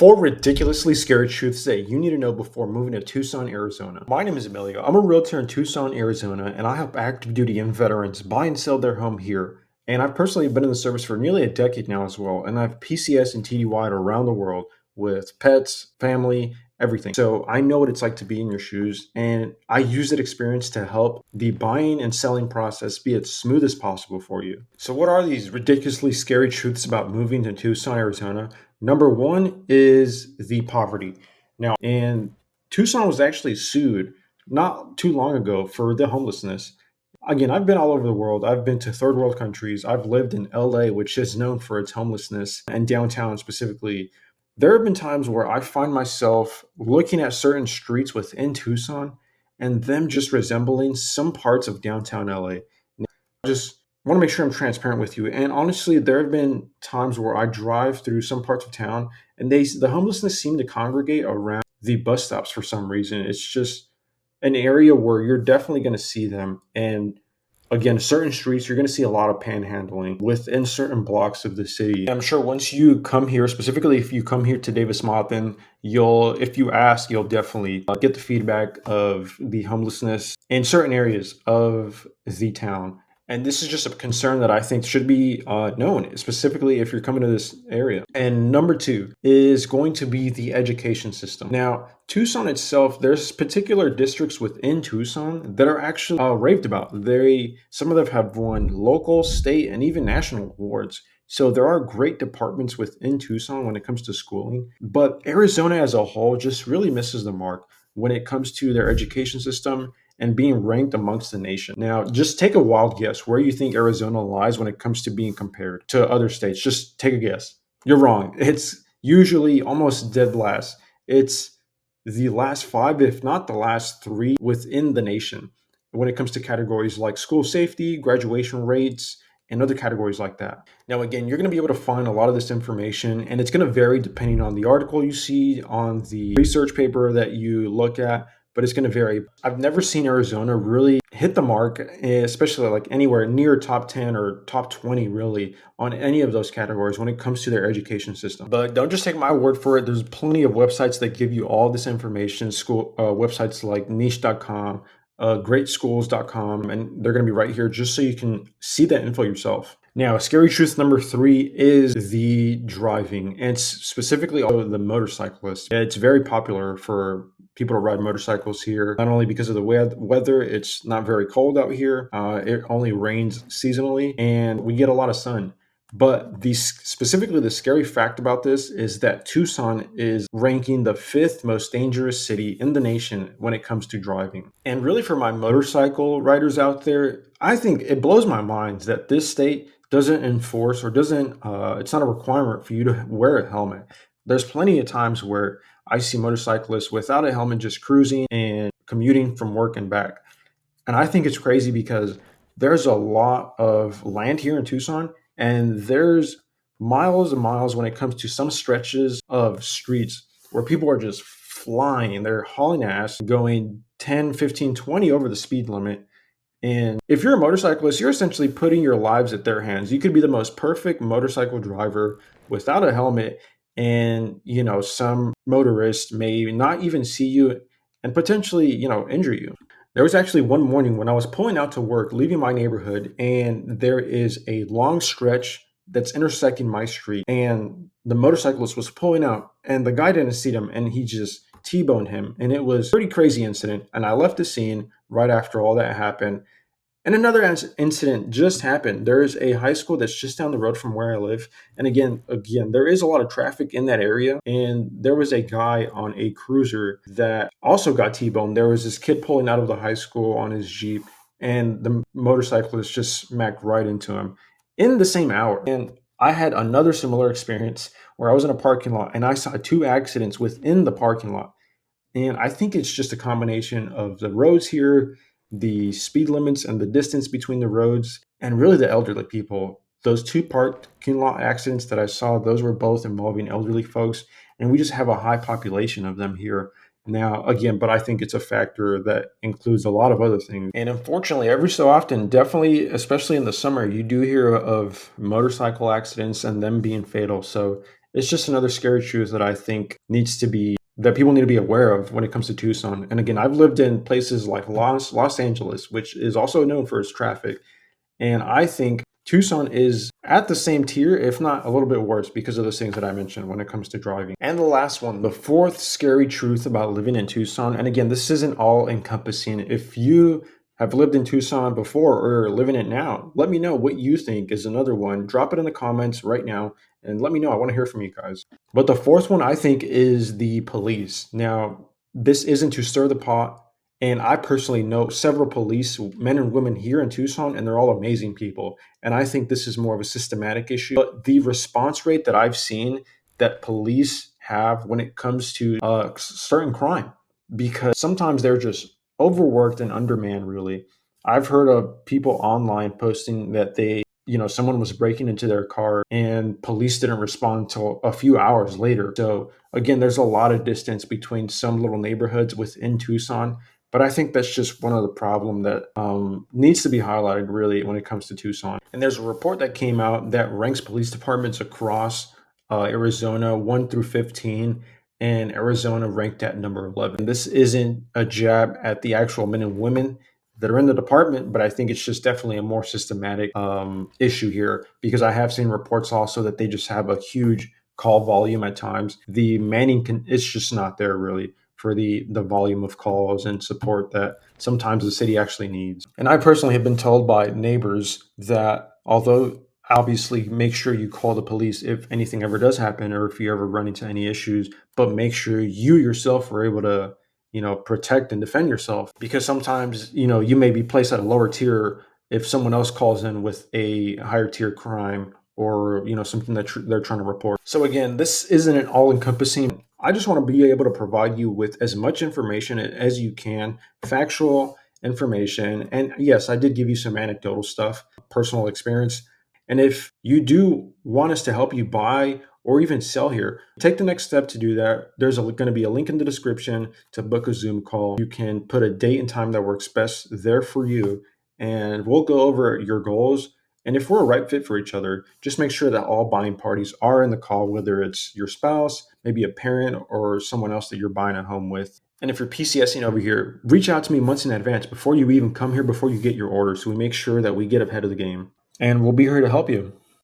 Four ridiculously scary truths that you need to know before moving to Tucson, Arizona. My name is Emilio. I'm a realtor in Tucson, Arizona, and I help active duty and veterans buy and sell their home here. And I've personally been in the service for nearly a decade now as well. And I've PCS and TDY'd around the world with pets, family, everything. So I know what it's like to be in your shoes, and I use that experience to help the buying and selling process be as smooth as possible for you. So, what are these ridiculously scary truths about moving to Tucson, Arizona? Number one is the poverty. Now, and Tucson was actually sued not too long ago for the homelessness. Again, I've been all over the world. I've been to third world countries. I've lived in LA, which is known for its homelessness, and downtown specifically. There have been times where I find myself looking at certain streets within Tucson and them just resembling some parts of downtown LA. Just want to make sure I'm transparent with you. And honestly, there have been times where I drive through some parts of town and the homelessness seem to congregate around the bus stops for some reason. It's just an area where you're definitely going to see them. And again, certain streets, you're going to see a lot of panhandling within certain blocks of the city. I'm sure once you come here, specifically if you come here to Davis-Monthan, if you ask, you'll definitely get the feedback of the homelessness in certain areas of the town. And this is just a concern that I think should be known, specifically if you're coming to this area. And number two is going to be the education system. Now, Tucson itself, there's particular districts within Tucson that are actually raved about. Some of them have won local, state, and even national awards. So there are great departments within Tucson when it comes to schooling. But Arizona as a whole just really misses the mark when it comes to their education system and being ranked amongst the nation. Now, just take a wild guess where you think Arizona lies when it comes to being compared to other states. Just take a guess. You're wrong. It's usually almost dead last. It's the last five, if not the last three within the nation when it comes to categories like school safety, graduation rates, and other categories like that. Now, again, you're going to be able to find a lot of this information, and it's going to vary depending on the article you see, on the research paper that you look at, but it's going to vary. I've never seen Arizona really hit the mark, especially like anywhere near top 10 or top 20 really on any of those categories when it comes to their education system. But don't just take my word for it. There's plenty of websites that give you all this information, school websites like niche.com, greatschools.com, and they're going to be right here just so you can see that info yourself. Now, scary truth number three is the driving, and specifically the motorcyclists. It's very popular for people to ride motorcycles here, not only because of the weather, it's not very cold out here. It only rains seasonally, and we get a lot of sun. But specifically, the scary fact about this is that Tucson is ranking the fifth most dangerous city in the nation when it comes to driving. And really, for my motorcycle riders out there, I think it blows my mind that this state doesn't enforce or it's not a requirement for you to wear a helmet. There's plenty of times where I see motorcyclists without a helmet just cruising and commuting from work and back. And I think it's crazy because there's a lot of land here in Tucson, and there's miles and miles when it comes to some stretches of streets where people are just flying. They're hauling ass, going 10, 15, 20 over the speed limit. And if you're a motorcyclist, you're essentially putting your lives at their hands. You could be the most perfect motorcycle driver without a helmet, and some motorist may not even see you and potentially injure you. There was actually one morning when I was pulling out to work, leaving my neighborhood, and there is a long stretch that's intersecting my street, and the motorcyclist was pulling out, and the guy didn't see him, and he just T-boned him, and it was a pretty crazy incident. And I left the scene right after all that happened. And another incident just happened. There is a high school that's just down the road from where I live. And again, there is a lot of traffic in that area. And there was a guy on a cruiser that also got T-boned. There was this kid pulling out of the high school on his Jeep, and the motorcyclist just smacked right into him in the same hour. And I had another similar experience where I was in a parking lot and I saw two accidents within the parking lot. And I think it's just a combination of the roads here, the speed limits and the distance between the roads, and really the elderly people. Those two parking lot accidents that I saw, those were both involving elderly folks, and we just have a high population of them here now. Again, but I think it's a factor that includes a lot of other things. And unfortunately, every so often, definitely, especially in the summer, you do hear of motorcycle accidents and them being fatal. So It's just another scary truth that I think needs to be that people need to be aware of when it comes to Tucson. And again, I've lived in places like Los Angeles, which is also known for its traffic. And I think Tucson is at the same tier, if not a little bit worse, because of those things that I mentioned when it comes to driving. And the last one, the fourth scary truth about living in Tucson. And again, this isn't all encompassing. If you have lived in Tucson before or are living it now, let me know what you think is another one. Drop it in the comments right now and let me know. I want to hear from you guys. But the fourth one, I think, is the police. Now, this isn't to stir the pot. And I personally know several police, men and women here in Tucson, and they're all amazing people. And I think this is more of a systematic issue. But the response rate that I've seen that police have when it comes to certain crime, because sometimes they're just overworked and undermanned, really. I've heard of people online posting that someone was breaking into their car and police didn't respond until a few hours later. So, again, there's a lot of distance between some little neighborhoods within Tucson, but I think that's just one of the problem that needs to be highlighted really when it comes to Tucson. And there's a report that came out that ranks police departments across Arizona 1 through 15, and Arizona ranked at number 11. This isn't a jab at the actual men and women that are in the department, but I think it's just definitely a more systematic issue here because I have seen reports also that they just have a huge call volume at times. The it's just not there really for the volume of calls and support that sometimes the city actually needs. And I personally have been told by neighbors that although obviously make sure you call the police if anything ever does happen or if you ever run into any issues, but make sure you yourself are able to protect and defend yourself because sometimes, you may be placed at a lower tier if someone else calls in with a higher tier crime or, something that they're trying to report. So again, this isn't an all encompassing. I just want to be able to provide you with as much information as you can, factual information. And yes, I did give you some anecdotal stuff, personal experience. And if you do want us to help you buy or even sell here, take the next step to do that. There's going to be a link in the description to book a Zoom call. You can put a date and time that works best there for you, and we'll go over your goals. And if we're a right fit for each other, just make sure that all buying parties are in the call, whether it's your spouse, maybe a parent, or someone else that you're buying a home with. And if you're PCSing over here, reach out to me months in advance before you even come here, before you get your order, so we make sure that we get ahead of the game. And we'll be here to help you.